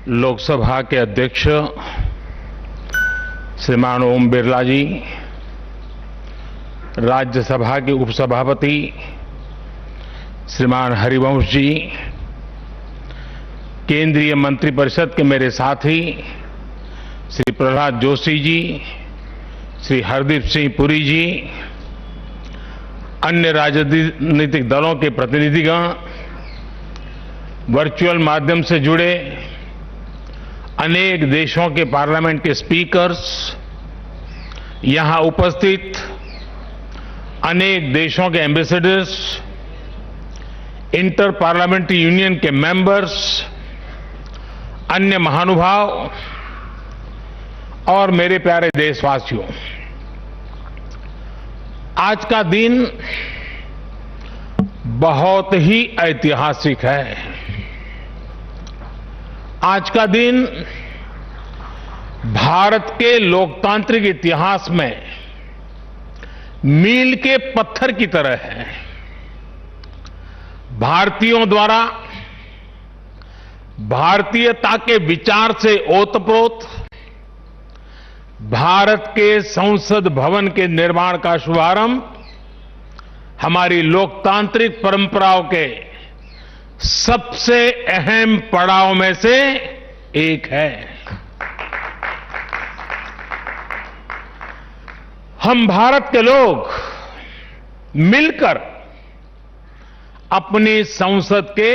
लोकसभा के अध्यक्ष श्रीमान ओम बिरला जी, राज्यसभा के उपसभापति श्रीमान हरिवंश जी, केंद्रीय मंत्रिपरिषद के मेरे साथी श्री प्रहलाद जोशी जी, श्री हरदीप सिंह पुरी जी, अन्य राजनीतिक दलों के प्रतिनिधिगण, वर्चुअल माध्यम से जुड़े अनेक देशों के पार्लियामेंट के स्पीकर्स, यहां उपस्थित अनेक देशों के एम्बेसडर्स, इंटर पार्लियामेंट्री यूनियन के मेंबर्स, अन्य महानुभाव और मेरे प्यारे देशवासियों, आज का दिन बहुत ही ऐतिहासिक है। आज का दिन भारत के लोकतांत्रिक इतिहास में मील के पत्थर की तरह है। भारतीयों द्वारा भारतीयता के विचार से ओतप्रोत भारत के संसद भवन के निर्माण का शुभारंभ हमारी लोकतांत्रिक परंपराओं के सबसे अहम पड़ाव में से एक है। हम भारत के लोग मिलकर अपनी संसद के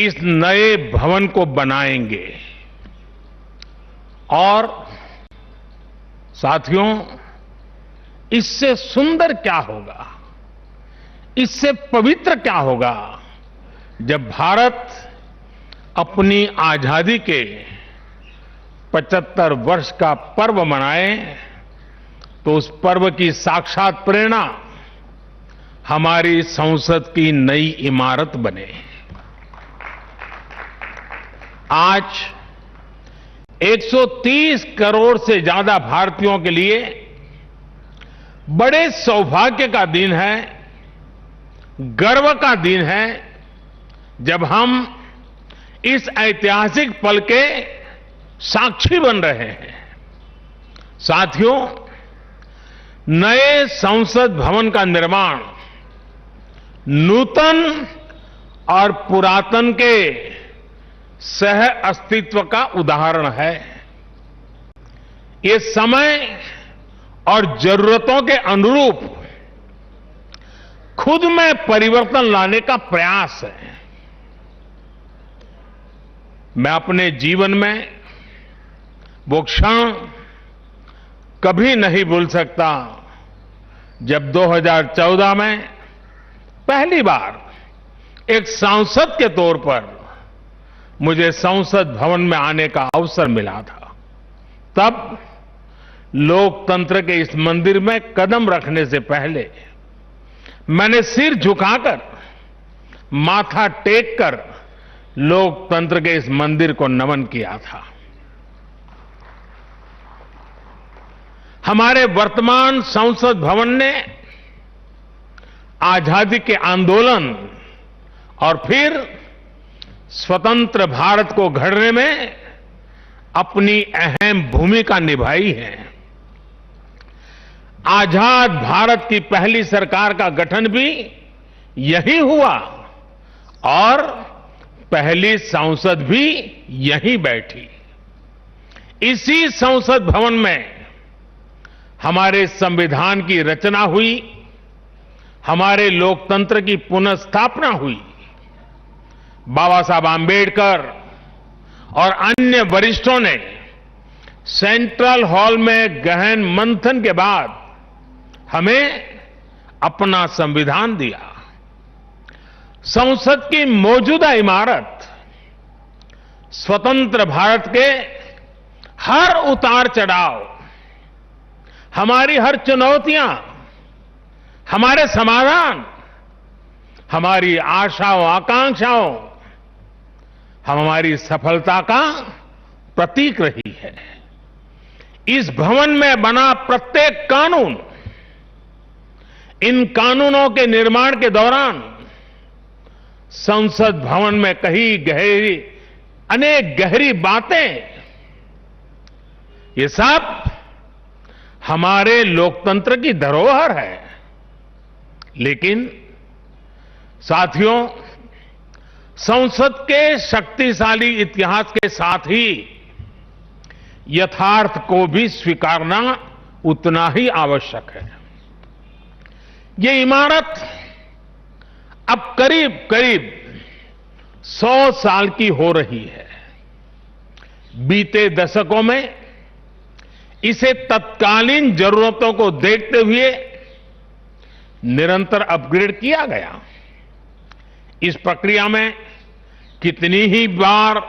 इस नए भवन को बनाएंगे और साथियों, इससे सुंदर क्या होगा, इससे पवित्र क्या होगा जब भारत अपनी आजादी के 75 वर्ष का पर्व मनाए तो उस पर्व की साक्षात प्रेरणा हमारी संसद की नई इमारत बने। आज 130 करोड़ से ज्यादा भारतीयों के लिए बड़े सौभाग्य का दिन है, गर्व का दिन है, जब हम इस ऐतिहासिक पल के साक्षी बन रहे हैं। साथियों, नए संसद भवन का निर्माण नूतन और पुरातन के सह अस्तित्व का उदाहरण है। ये समय और जरूरतों के अनुरूप खुद में परिवर्तन लाने का प्रयास है। मैं अपने जीवन में वो क्षण कभी नहीं भूल सकता जब 2014 में पहली बार एक सांसद के तौर पर मुझे संसद भवन में आने का अवसर मिला था। तब लोकतंत्र के इस मंदिर में कदम रखने से पहले मैंने सिर झुकाकर, माथा टेककर लोकतंत्र के इस मंदिर को नमन किया था। हमारे वर्तमान संसद भवन ने आजादी के आंदोलन और फिर स्वतंत्र भारत को गढ़ने में अपनी अहम भूमिका निभाई है। आजाद भारत की पहली सरकार का गठन भी यही हुआ और पहली संसद भी यहीं बैठी। इसी संसद भवन में हमारे संविधान की रचना हुई, हमारे लोकतंत्र की पुनर्स्थापना हुई। बाबा साहब आंबेडकर और अन्य वरिष्ठों ने सेंट्रल हॉल में गहन मंथन के बाद हमें अपना संविधान दिया। संसद की मौजूदा इमारत स्वतंत्र भारत के हर उतार चढ़ाव, हमारी हर चुनौतियां, हमारे समाधान, हमारी आशाओं आकांक्षाओं, हमारी सफलता का प्रतीक रही है। इस भवन में बना प्रत्येक कानून, इन कानूनों के निर्माण के दौरान संसद भवन में कहीं गहरी अनेक गहरी बातें, ये सब हमारे लोकतंत्र की धरोहर है। लेकिन साथियों, संसद के शक्तिशाली इतिहास के साथ ही यथार्थ को भी स्वीकारना उतना ही आवश्यक है। ये इमारत अब करीब करीब 100 साल की हो रही है। बीते दशकों में इसे तत्कालीन जरूरतों को देखते हुए निरंतर अपग्रेड किया गया। इस प्रक्रिया में कितनी ही बार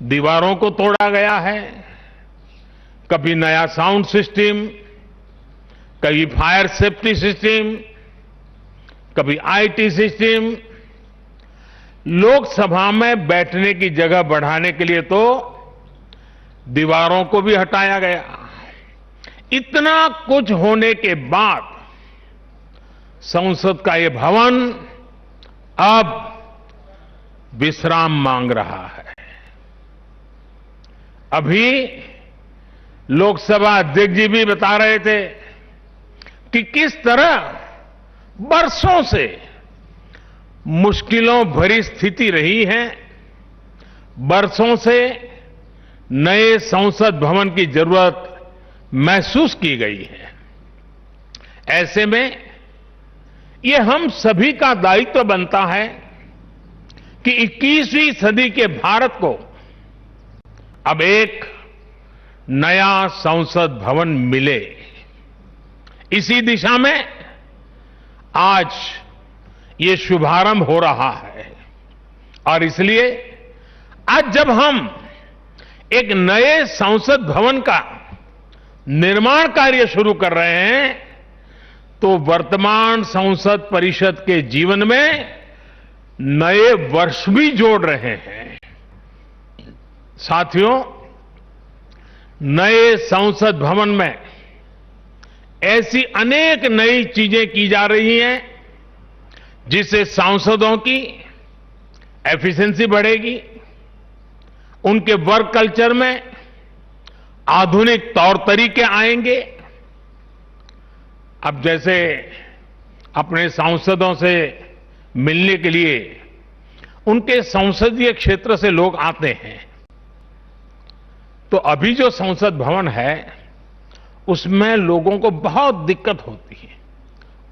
दीवारों को तोड़ा गया है, कभी नया साउंड सिस्टम, कभी फायर सेफ्टी सिस्टम, कभी आईटी सिस्टम। लोकसभा में बैठने की जगह बढ़ाने के लिए तो दीवारों को भी हटाया गया। इतना कुछ होने के बाद संसद का ये भवन अब विश्राम मांग रहा है। अभी लोकसभा अध्यक्ष जी भी बता रहे थे कि किस तरह बरसों से मुश्किलों भरी स्थिति रही है। बरसों से नए संसद भवन की जरूरत महसूस की गई है। ऐसे में ये हम सभी का दायित्व बनता है कि 21वीं सदी के भारत को अब एक नया संसद भवन मिले। इसी दिशा में आज ये शुभारंभ हो रहा है और इसलिए आज जब हम एक नए संसद भवन का निर्माण कार्य शुरू कर रहे हैं तो वर्तमान संसद परिषद के जीवन में नए वर्ष भी जोड़ रहे हैं। साथियों, नए संसद भवन में ऐसी अनेक नई चीजें की जा रही हैं जिससे सांसदों की एफिशिएंसी बढ़ेगी, उनके वर्क कल्चर में आधुनिक तौर तरीके आएंगे। अब जैसे अपने सांसदों से मिलने के लिए उनके संसदीय क्षेत्र से लोग आते हैं, तो अभी जो संसद भवन है उसमें लोगों को बहुत दिक्कत होती है।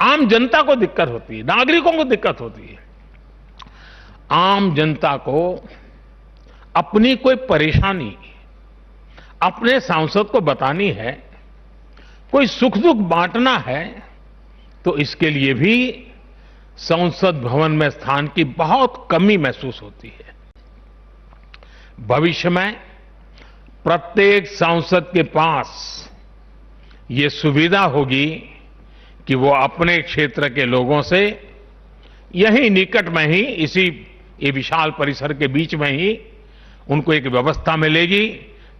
आम जनता को दिक्कत होती है, नागरिकों को दिक्कत होती है। आम जनता को अपनी कोई परेशानी अपने सांसद को बतानी है, कोई सुख दुख बांटना है, तो इसके लिए भी संसद भवन में स्थान की बहुत कमी महसूस होती है। भविष्य में प्रत्येक सांसद के पास ये सुविधा होगी कि वो अपने क्षेत्र के लोगों से यहीं निकट में ही, इसी ये विशाल परिसर के बीच में ही उनको एक व्यवस्था मिलेगी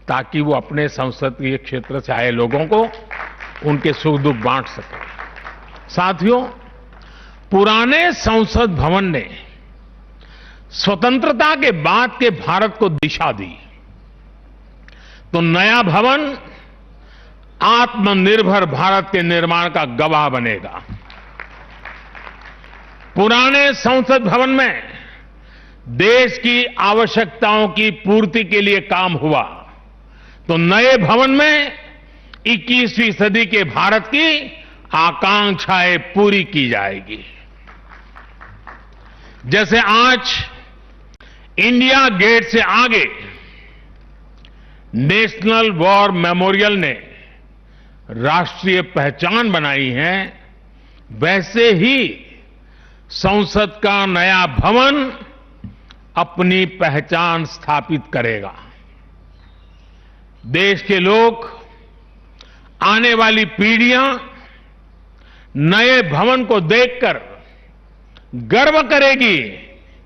ताकि वो अपने संसदीय क्षेत्र से आए लोगों को उनके सुख दुख बांट सके। साथियों, पुराने संसद भवन ने स्वतंत्रता के बाद के भारत को दिशा दी, तो नया भवन आत्मनिर्भर भारत के निर्माण का गवाह बनेगा। पुराने संसद भवन में देश की आवश्यकताओं की पूर्ति के लिए काम हुआ, तो नए भवन में 21वीं सदी के भारत की आकांक्षाएं पूरी की जाएगी। जैसे आज इंडिया गेट से आगे नेशनल वॉर मेमोरियल ने राष्ट्रीय पहचान बनाई है, वैसे ही संसद का नया भवन अपनी पहचान स्थापित करेगा। देश के लोग, आने वाली पीढ़ियां नए भवन को देखकर गर्व करेगी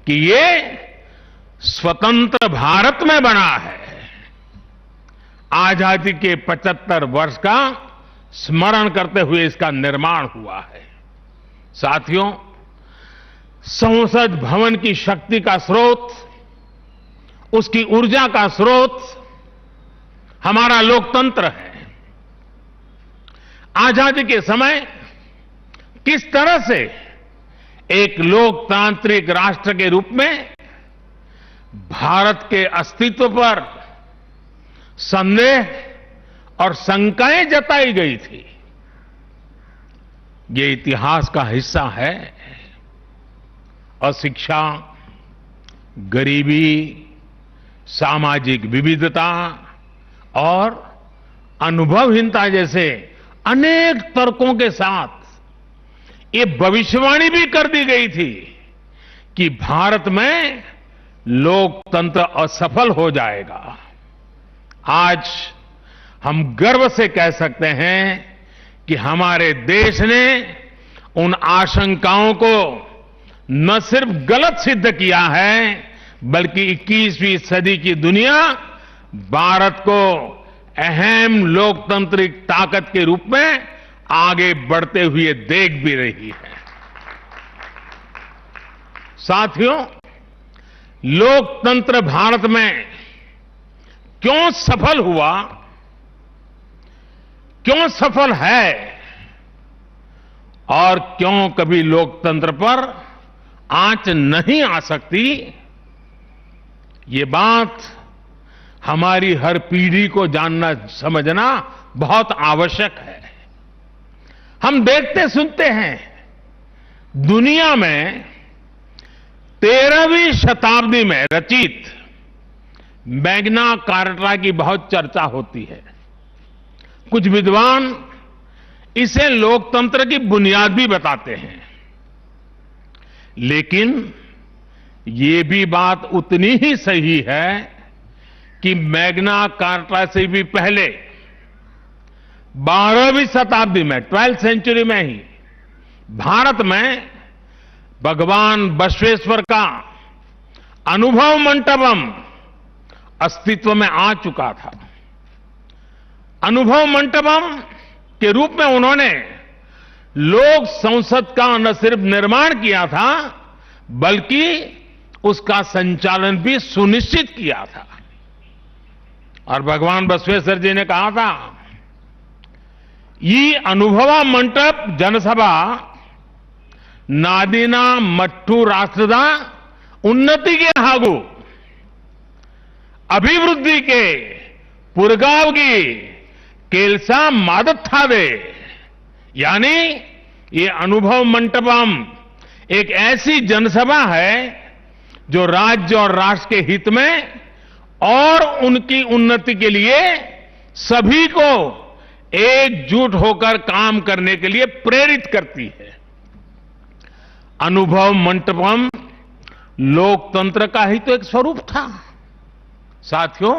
कि ये स्वतंत्र भारत में बना है। आजादी के 75 वर्ष का स्मरण करते हुए इसका निर्माण हुआ है। साथियों, संसद भवन की शक्ति का स्रोत उसकी ऊर्जा का स्रोत हमारा लोकतंत्र है। आजादी के समय किस तरह से एक लोकतांत्रिक राष्ट्र के रूप में भारत के अस्तित्व पर संदेह और शंकाएं जताई गई थी, ये इतिहास का हिस्सा है। अशिक्षा, गरीबी, सामाजिक विविधता और अनुभवहीनता जैसे अनेक तर्कों के साथ ये भविष्यवाणी भी कर दी गई थी कि भारत में लोकतंत्र असफल हो जाएगा। आज हम गर्व से कह सकते हैं कि हमारे देश ने उन आशंकाओं को न सिर्फ गलत सिद्ध किया है, बल्कि 21वीं सदी की दुनिया भारत को अहम लोकतांत्रिक ताकत के रूप में आगे बढ़ते हुए देख भी रही है। साथियों, लोकतंत्र भारत में क्यों सफल हुआ, क्यों सफल है और क्यों कभी लोकतंत्र पर आंच नहीं आ सकती, ये बात हमारी हर पीढ़ी को जानना समझना बहुत आवश्यक है। हम देखते सुनते हैं दुनिया में 13वीं शताब्दी में रचित मैग्ना कार्टा की बहुत चर्चा होती है। कुछ विद्वान इसे लोकतंत्र की बुनियाद भी बताते हैं, लेकिन ये भी बात उतनी ही सही है कि मैग्ना कार्टा से भी पहले 12वीं शताब्दी में 12th सेंचुरी में ही भारत में भगवान बसवेश्वर का अनुभव मंटपम अस्तित्व में आ चुका था। अनुभव मंटपम के रूप में उन्होंने लोक संसद का न सिर्फ निर्माण किया था, बल्कि उसका संचालन भी सुनिश्चित किया था। और भगवान बसवेश्वर जी ने कहा था, ये अनुभव मंटप जनसभा नादिना मट्टू राष्ट्रदा उन्नति के हागु अभिवृद्धि के पुरगावगी केलसा मादत थावे। यानी ये अनुभव मंटपम एक ऐसी जनसभा है जो राज्य और राष्ट्र के हित में और उनकी उन्नति के लिए सभी को एकजुट होकर काम करने के लिए प्रेरित करती है। अनुभव मंटपम लोकतंत्र का ही तो एक स्वरूप था। साथियों,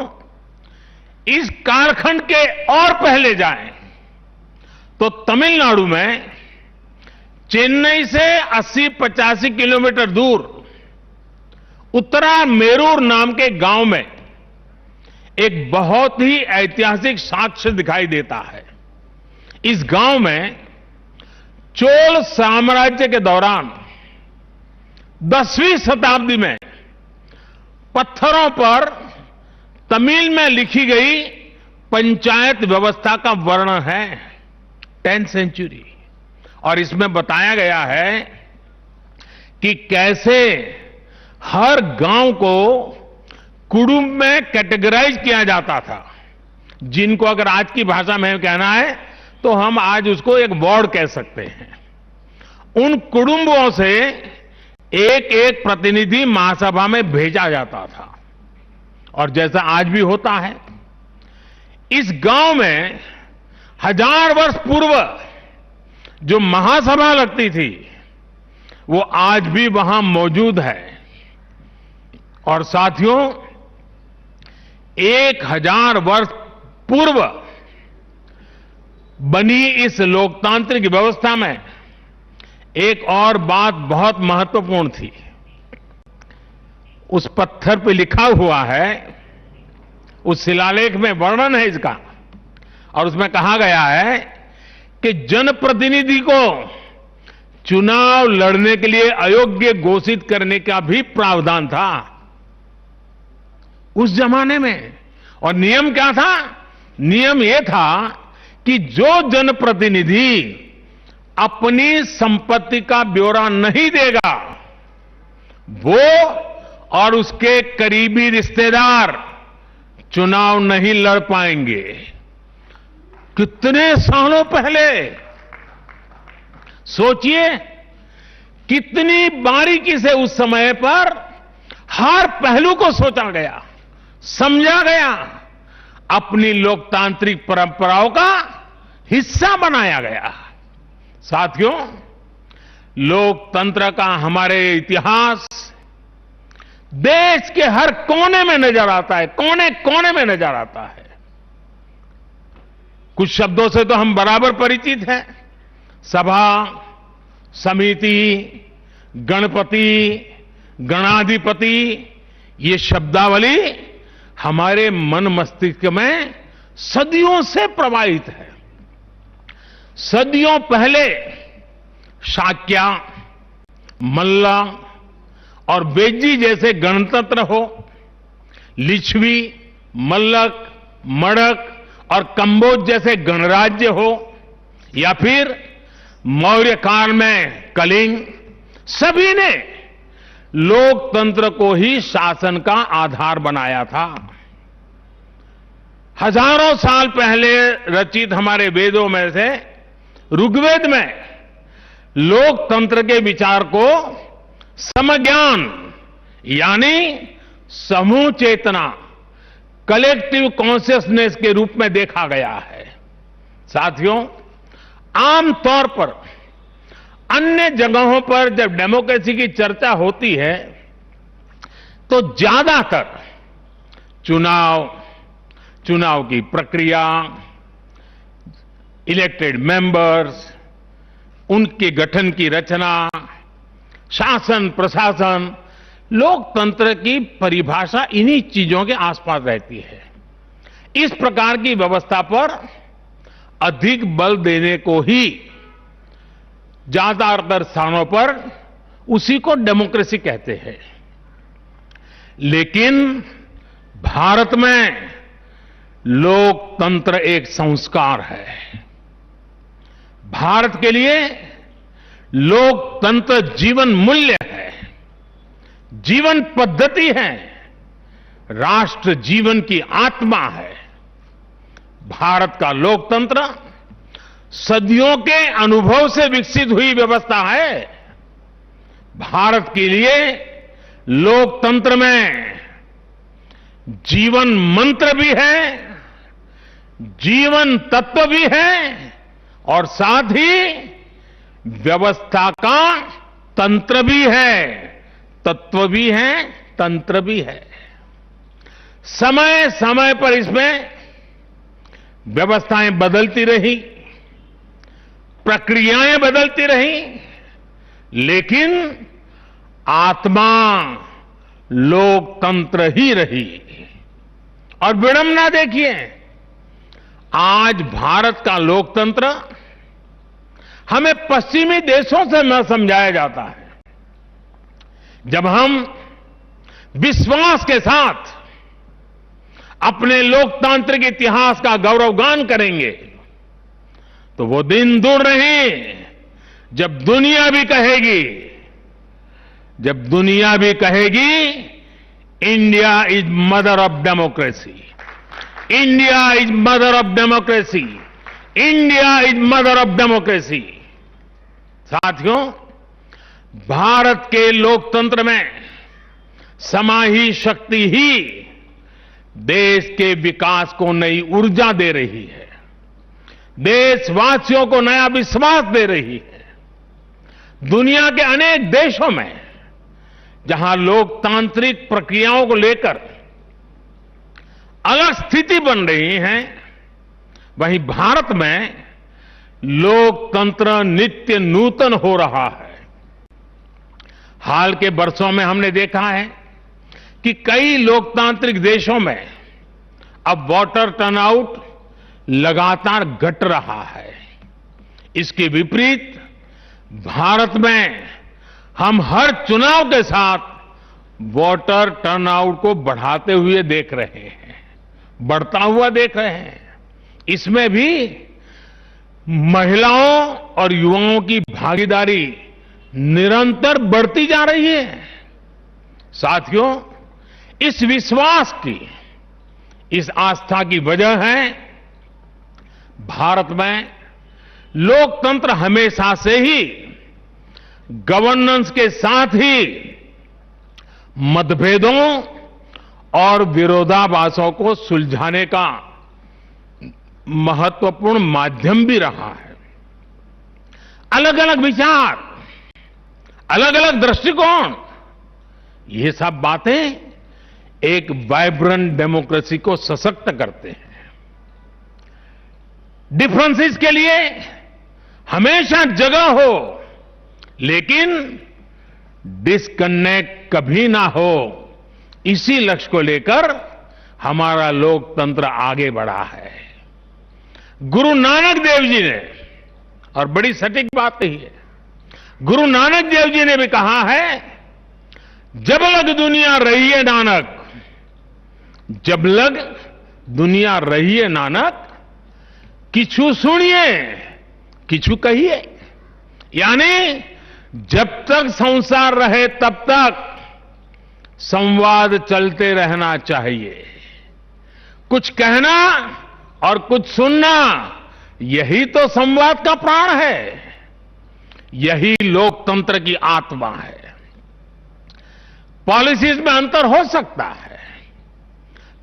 इस कालखंड के और पहले जाएं तो तमिलनाडु में चेन्नई से 80-85 किलोमीटर दूर उत्तरा मेरूर नाम के गांव में एक बहुत ही ऐतिहासिक साक्ष्य दिखाई देता है। इस गांव में चोल साम्राज्य के दौरान 10वीं शताब्दी में पत्थरों पर तमिल में लिखी गई पंचायत व्यवस्था का वर्णन है, 10th सेंचुरी। और इसमें बताया गया है कि कैसे हर गांव को कुटुंब में कैटेगराइज किया जाता था, जिनको अगर आज की भाषा में कहना है तो हम आज उसको एक वार्ड कह सकते हैं। उन कुटुंबों से एक एक प्रतिनिधि महासभा में भेजा जाता था। और जैसा आज भी होता है, इस गांव में 1000 वर्ष पूर्व जो महासभा लगती थी वो आज भी वहां मौजूद है। और साथियों, 1000 वर्ष पूर्व बनी इस लोकतांत्रिक व्यवस्था में एक और बात बहुत महत्वपूर्ण थी। उस पत्थर पे लिखा हुआ है, उस शिलालेख में वर्णन है इसका, और उसमें कहा गया है कि जनप्रतिनिधि को चुनाव लड़ने के लिए अयोग्य घोषित करने का भी प्रावधान था। उस जमाने में। और नियम क्या था? नियम यह था कि जो जनप्रतिनिधि अपनी संपत्ति का ब्यौरा नहीं देगा, वो और उसके करीबी रिश्तेदार चुनाव नहीं लड़ पाएंगे। कितने सालों पहले, सोचिए कितनी बारीकी से उस समय पर हर पहलू को सोचा गया, समझा गया, अपनी लोकतांत्रिक परंपराओं का हिस्सा बनाया गया। साथियों, लोकतंत्र का हमारे इतिहास देश के हर कोने में नजर आता है, कोने कोने में नजर आता है। कुछ शब्दों से तो हम बराबर परिचित हैं। सभा, समिति, गणपति, गणाधिपति, ये शब्दावली हमारे मन मस्तिष्क में सदियों से प्रवाहित है। सदियों पहले शाक्य, मल्ल और बेज्जी जैसे गणतंत्र हो, लिच्छवी, मल्लक, मड़क और कंबोज जैसे गणराज्य हो, या फिर मौर्य काल में कलिंग, सभी ने लोकतंत्र को ही शासन का आधार बनाया था। हजारों साल पहले रचित हमारे वेदों में से ऋग्वेद में लोकतंत्र के विचार को समज्ञान यानी समूह चेतना, कलेक्टिव कॉन्शियसनेस के रूप में देखा गया है। साथियों, आमतौर पर अन्य जगहों पर जब डेमोक्रेसी की चर्चा होती है तो ज्यादातर चुनाव की प्रक्रिया, इलेक्टेड मेंबर्स, उनके गठन की रचना, शासन प्रशासन, लोकतंत्र की परिभाषा इन्हीं चीजों के आसपास रहती है। इस प्रकार की व्यवस्था पर अधिक बल देने को ही ज्यादातर स्थानों पर उसी को डेमोक्रेसी कहते हैं। लेकिन भारत में लोकतंत्र एक संस्कार है। भारत के लिए लोकतंत्र जीवन मूल्य है, जीवन पद्धति है, राष्ट्र जीवन की आत्मा है। भारत का लोकतंत्र सदियों के अनुभव से विकसित हुई व्यवस्था है। भारत के लिए लोकतंत्र में जीवन मंत्र भी है, जीवन तत्व भी है और साथ ही व्यवस्था का तंत्र भी है, तत्व भी है, तंत्र भी है। समय समय पर इसमें व्यवस्थाएं बदलती रही, प्रक्रियाएं बदलती रही, लेकिन आत्मा लोकतंत्र ही रही। और विडंबना देखिए, आज भारत का लोकतंत्र हमें पश्चिमी देशों से न समझाया जाता है। जब हम विश्वास के साथ अपने लोकतांत्रिक इतिहास का गौरवगान करेंगे तो वो दिन दूर नहीं जब दुनिया भी कहेगी India is mother of democracy, India is mother of democracy, India is mother of democracy. साथियों, भारत के लोकतंत्र में समाही शक्ति ही देश के विकास को नई ऊर्जा दे रही है, देशवासियों को नया विश्वास दे रही है। दुनिया के अनेक देशों में जहां लोकतांत्रिक प्रक्रियाओं को लेकर अलग स्थिति बन रही है, वहीं भारत में लोकतंत्र नित्य नूतन हो रहा है। हाल के वर्षों में हमने देखा है कि कई लोकतांत्रिक देशों में अब वोटर टर्नआउट लगातार घट रहा है। इसके विपरीत भारत में हम हर चुनाव के साथ वोटर टर्नआउट को बढ़ाते हुए देख रहे हैं, बढ़ता हुआ देख रहे हैं। इसमें भी महिलाओं और युवाओं की भागीदारी निरंतर बढ़ती जा रही है। साथियों, इस विश्वास की, इस आस्था की वजह है भारत में लोकतंत्र हमेशा से ही गवर्नेंस के साथ ही मतभेदों और विरोधाभासों को सुलझाने का महत्वपूर्ण माध्यम भी रहा है। अलग अलग विचार, अलग अलग दृष्टिकोण, ये सब बातें एक वाइब्रेंट डेमोक्रेसी को सशक्त करते हैं। डिफरेंसेस के लिए हमेशा जगह हो, लेकिन डिस्कनेक्ट कभी ना हो, इसी लक्ष्य को लेकर हमारा लोकतंत्र आगे बढ़ा है। गुरु नानक देव जी ने, और बड़ी सटीक बात कही है, गुरु नानक देव जी ने भी कहा है, जब लग दुनिया रही है नानक, जब लग दुनिया रही है नानक, किछु सुनिए किछु कहिए। यानी जब तक संसार रहे तब तक संवाद चलते रहना चाहिए। कुछ कहना और कुछ सुनना, यही तो संवाद का प्राण है, यही लोकतंत्र की आत्मा है। पॉलिसीज में अंतर हो सकता है,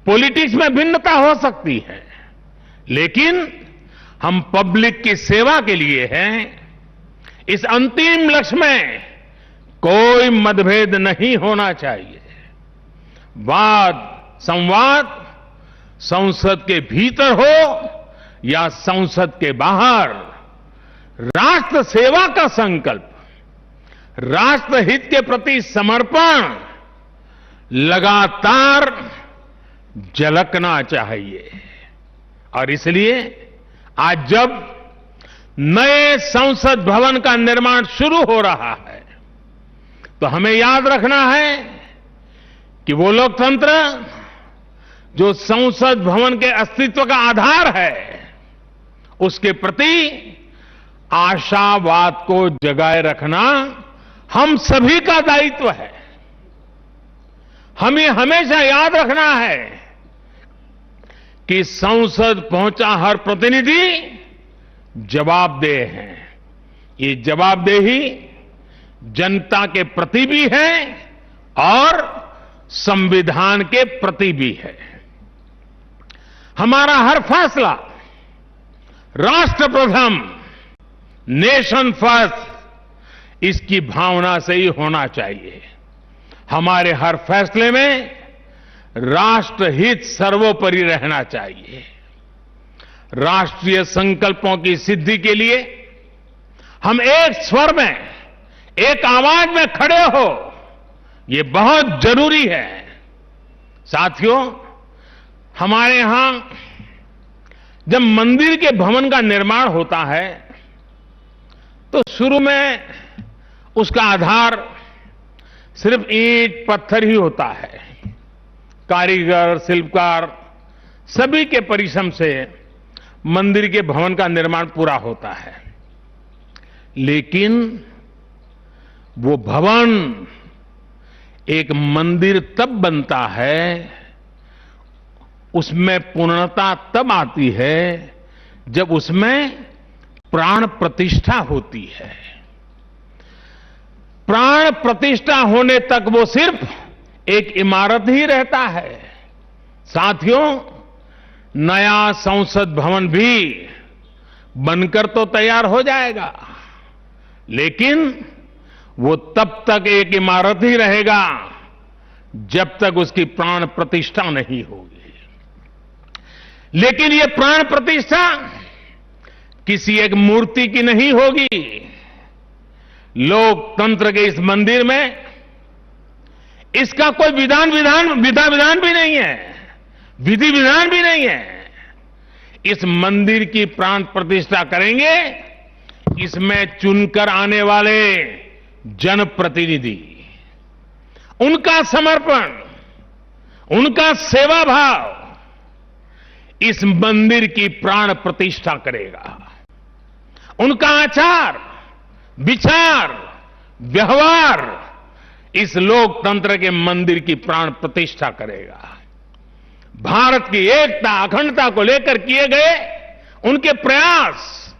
पॉलिटिक्स में भिन्नता हो सकती है, लेकिन हम पब्लिक की सेवा के लिए हैं। इस अंतिम लक्ष्य में कोई मतभेद नहीं होना चाहिए। वाद संवाद संसद के भीतर हो या संसद के बाहर, राष्ट्र सेवा का संकल्प, राष्ट्रहित के प्रति समर्पण लगातार झलकना चाहिए। और इसलिए आज जब नए संसद भवन का निर्माण शुरू हो रहा है, तो हमें याद रखना है कि वो लोकतंत्र जो संसद भवन के अस्तित्व का आधार है, उसके प्रति आशावाद को जगाए रखना हम सभी का दायित्व है। हमें हमेशा याद रखना है कि संसद पहुंचा हर प्रतिनिधि जवाबदेह है। ये जवाबदेही जनता के प्रति भी है और संविधान के प्रति भी है। हमारा हर फैसला राष्ट्र प्रथम, नेशन फर्स्ट, इसकी भावना से ही होना चाहिए। हमारे हर फैसले में राष्ट्रहित सर्वोपरि रहना चाहिए। राष्ट्रीय संकल्पों की सिद्धि के लिए हम एक स्वर में, एक आवाज में खड़े हो, ये बहुत जरूरी है। साथियों, हमारे यहां जब मंदिर के भवन का निर्माण होता है, तो शुरू में उसका आधार सिर्फ ईंट पत्थर ही होता है। कारीगर, शिल्पकार सभी के परिश्रम से मंदिर के भवन का निर्माण पूरा होता है। लेकिन वो भवन एक मंदिर तब बनता है, उसमें पूर्णता तब आती है जब उसमें प्राण प्रतिष्ठा होती है। प्राण प्रतिष्ठा होने तक वो सिर्फ एक इमारत ही रहता है। साथियों, नया संसद भवन भी बनकर तो तैयार हो जाएगा, लेकिन वो तब तक एक इमारत ही रहेगा जब तक उसकी प्राण प्रतिष्ठा नहीं होगी। लेकिन ये प्राण प्रतिष्ठा किसी एक मूर्ति की नहीं होगी। लोकतंत्र के इस मंदिर में इसका कोई विधान भी नहीं है, विधि विधान भी नहीं है। इस मंदिर की प्राण प्रतिष्ठा करेंगे इसमें चुनकर आने वाले जनप्रतिनिधि। उनका समर्पण, उनका सेवा भाव इस मंदिर की प्राण प्रतिष्ठा करेगा। उनका आचार, विचार, व्यवहार इस लोकतंत्र के मंदिर की प्राण प्रतिष्ठा करेगा। भारत की एकता, अखंडता को लेकर किए गए उनके प्रयास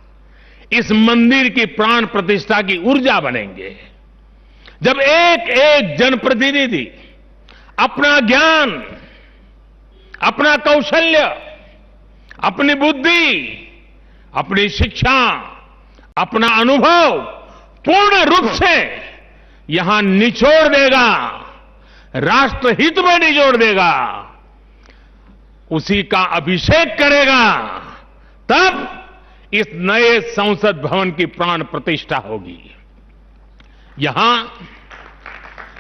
इस मंदिर की प्राण प्रतिष्ठा की ऊर्जा बनेंगे। जब एक एक जनप्रतिनिधि अपना ज्ञान, अपना कौशल्य, अपनी बुद्धि, अपनी शिक्षा, अपना अनुभव पूर्ण रूप से यहां निचोड़ देगा, राष्ट्रहित में निचोड़ देगा, उसी का अभिषेक करेगा, तब इस नए संसद भवन की प्राण प्रतिष्ठा होगी। यहां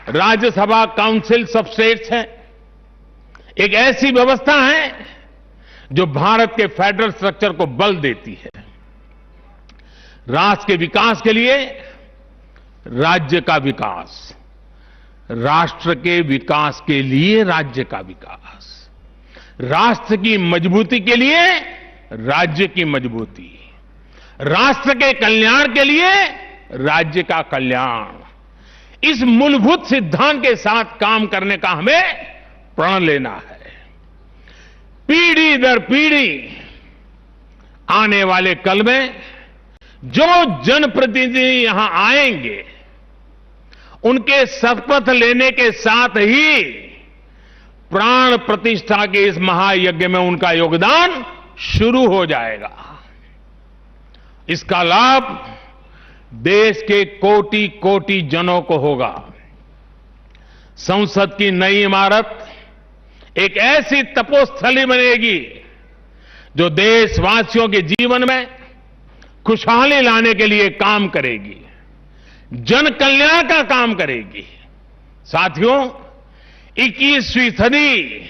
राज्यसभा काउंसिल ऑफ स्टेट्स है, एक ऐसी व्यवस्था है जो भारत के फेडरल स्ट्रक्चर को बल देती है। राष्ट्र के विकास के लिए राज्य का विकास, राष्ट्र के विकास के लिए राज्य का विकास, राष्ट्र की मजबूती के लिए राज्य की मजबूती, राष्ट्र के कल्याण के लिए राज्य का कल्याण, इस मूलभूत सिद्धांत के साथ काम करने का हमें प्रण लेना है। पीढ़ी दर पीढ़ी आने वाले कल में जो जनप्रतिनिधि यहां आएंगे, उनके शपथ लेने के साथ ही प्राण प्रतिष्ठा के इस महायज्ञ में उनका योगदान शुरू हो जाएगा। इसका लाभ देश के कोटि कोटि जनों को होगा। संसद की नई इमारत एक ऐसी तपोस्थली बनेगी जो देशवासियों के जीवन में खुशहाली लाने के लिए काम करेगी, जन कल्याण का काम करेगी। साथियों, 21वीं सदी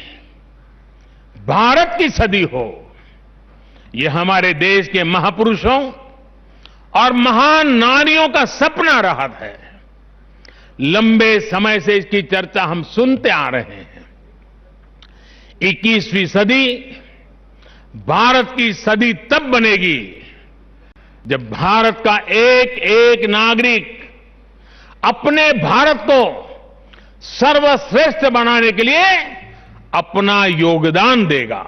भारत की सदी हो, यह हमारे देश के महापुरुषों और महान नारियों का सपना रहा है। लंबे समय से इसकी चर्चा हम सुनते आ रहे हैं। 21वीं सदी भारत की सदी तब बनेगी जब भारत का एक एक नागरिक अपने भारत को सर्वश्रेष्ठ बनाने के लिए अपना योगदान देगा।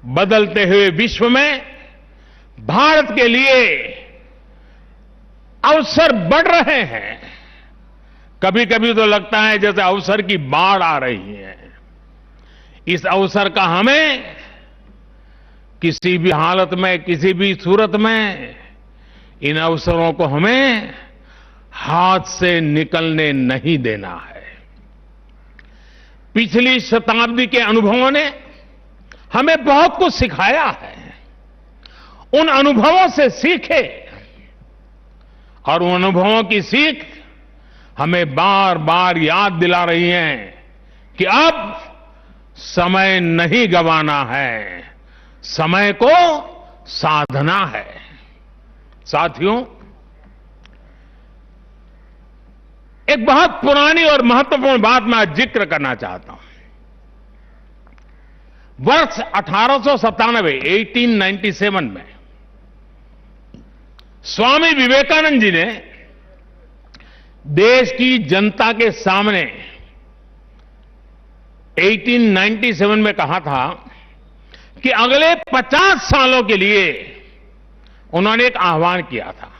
बदलते हुए विश्व में भारत के लिए अवसर बढ़ रहे हैं। कभी कभी तो लगता है जैसे अवसर की बाढ़ आ रही है। इस अवसर का हमें किसी भी हालत में, किसी भी सूरत में इन अवसरों को हमें हाथ से निकलने नहीं देना है। पिछली शताब्दी के अनुभवों ने हमें बहुत कुछ सिखाया है। उन अनुभवों से सीखे और उन अनुभवों की सीख हमें बार बार याद दिला रही है कि अब समय नहीं गंवाना है, समय को साधना है। साथियों, एक बहुत पुरानी और महत्वपूर्ण बात मैं आज जिक्र करना चाहता हूं। वर्ष 1897 में स्वामी विवेकानंद जी ने देश की जनता के सामने 1897 में कहा था कि अगले 50 सालों के लिए उन्होंने एक आह्वान किया था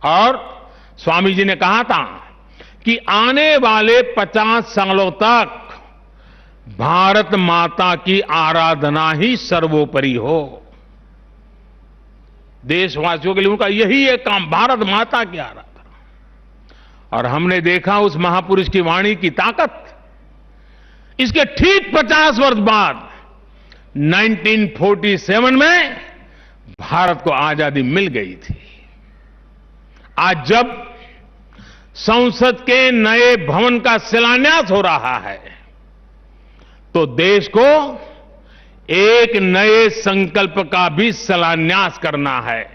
और स्वामी जी ने कहा था कि आने वाले 50 सालों तक भारत माता की आराधना ही सर्वोपरि हो। देशवासियों के लिए उनका यही एक काम, भारत माता की आराधना। और हमने देखा उस महापुरुष की वाणी की ताकत। इसके ठीक 50 वर्ष बाद 1947 में भारत को आजादी मिल गई थी। आज जब संसद के नए भवन का शिलान्यास हो रहा है तो देश को एक नए संकल्प का भी शिलान्यास करना है।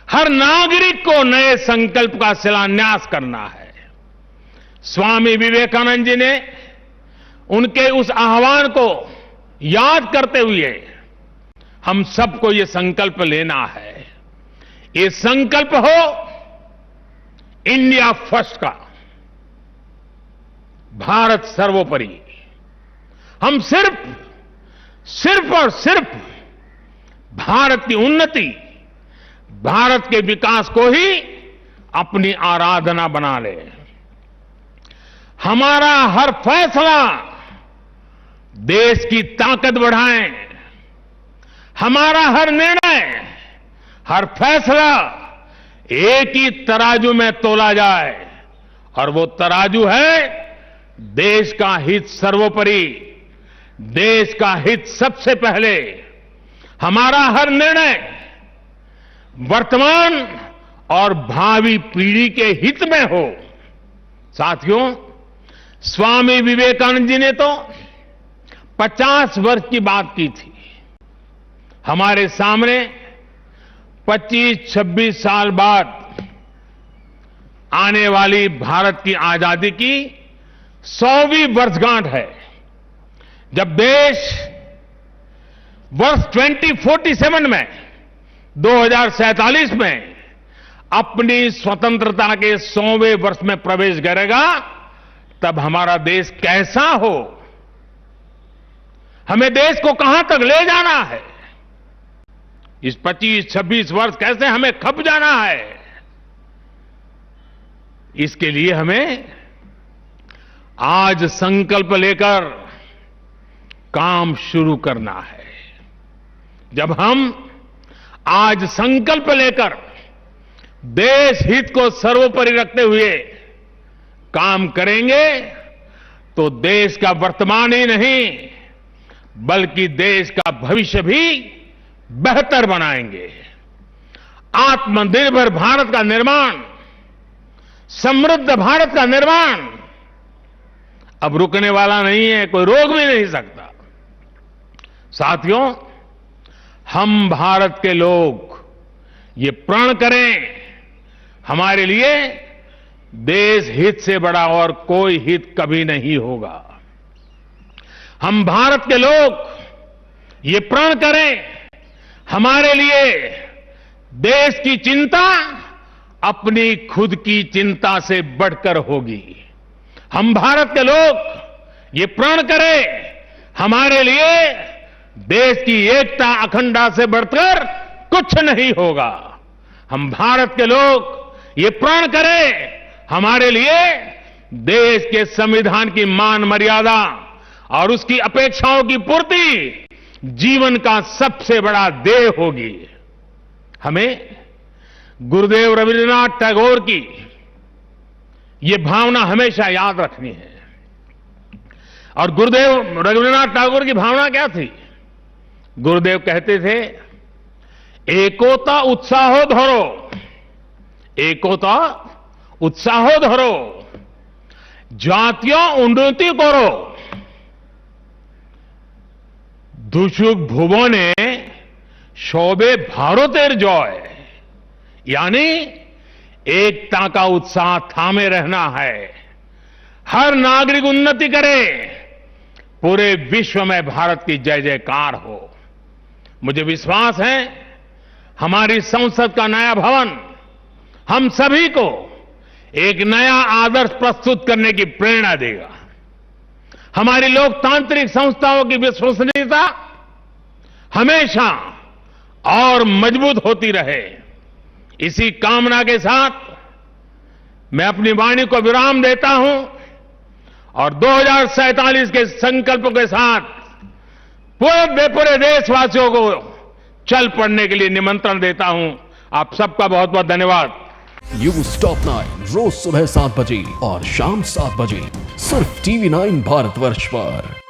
हर नागरिक को नए संकल्प का शिलान्यास करना है। स्वामी विवेकानंद जी ने उनके उस आह्वान को याद करते हुए हम सबको ये संकल्प लेना है। ये संकल्प हो इंडिया फर्स्ट का, भारत सर्वोपरि। हम सिर्फ और सिर्फ भारत की उन्नति, भारत के विकास को ही अपनी आराधना बना ले। हमारा हर फैसला देश की ताकत बढ़ाए, हमारा हर निर्णय, हर फैसला एक ही तराजू में तोला जाए, और वो तराजू है देश का हित सर्वोपरि, देश का हित सबसे पहले। हमारा हर निर्णय वर्तमान और भावी पीढ़ी के हित में हो। साथियों, स्वामी विवेकानंद जी ने तो 50 वर्ष की बात की थी। हमारे सामने 25-26 साल बाद आने वाली भारत की आजादी की 100वीं वर्षगांठ है, जब देश वर्ष 2047 में 2047 में अपनी स्वतंत्रता के 100वें वर्ष में प्रवेश करेगा। तब हमारा देश कैसा हो, हमें देश को कहां तक ले जाना है, इस 25-26 वर्ष कैसे हमें खप जाना है, इसके लिए हमें आज संकल्प लेकर काम शुरू करना है। जब हम आज संकल्प लेकर देश हित को सर्वोपरि रखते हुए काम करेंगे तो देश का वर्तमान ही नहीं बल्कि देश का भविष्य भी बेहतर बनाएंगे। आत्मनिर्भर भारत का निर्माण, समृद्ध भारत का निर्माण अब रुकने वाला नहीं है, कोई रोक भी नहीं सकता। साथियों, हम भारत के लोग ये प्रण करें, हमारे लिए देश हित से बड़ा और कोई हित कभी नहीं होगा। हम भारत के लोग ये प्रण करें, हमारे लिए देश की चिंता अपनी खुद की चिंता से बढ़कर होगी। हम भारत के लोग ये प्रण करें, हमारे लिए देश की एकता अखंडता से बढ़कर कुछ नहीं होगा। हम भारत के लोग ये प्रण करें, हमारे लिए देश के संविधान की मान मर्यादा और उसकी अपेक्षाओं की पूर्ति जीवन का सबसे बड़ा ध्येय होगी। हमें गुरुदेव रविन्द्रनाथ टैगोर की ये भावना हमेशा याद रखनी है। और गुरुदेव रविन्द्रनाथ टैगोर की भावना क्या थी? गुरुदेव कहते थे, एकोता उत्साहो धरो, एकोता उत्साहो धरो, জাতীয় উন্নতি করো, দুষুক ভুবনে সবে ভারতের জয়। यानी एकता का उत्साह थामे रहना है, हर नागरिक उन्नति करे, पूरे विश्व में भारत की जय जयकार हो। मुझे विश्वास है हमारी संसद का नया भवन हम सभी को एक नया आदर्श प्रस्तुत करने की प्रेरणा देगा। हमारी लोकतांत्रिक संस्थाओं की विश्वसनीयता हमेशा और मजबूत होती रहे। इसी कामना के साथ मैं अपनी वाणी को विराम देता हूं और 2047 के संकल्प के साथ पूरे देशवासियों को चल पड़ने के लिए निमंत्रण देता हूं। आप सबका बहुत बहुत धन्यवाद। न्यूज टॉप 9 रोज सुबह 7 बजे और शाम 7 बजे सिर्फ TV9 भारतवर्ष पर।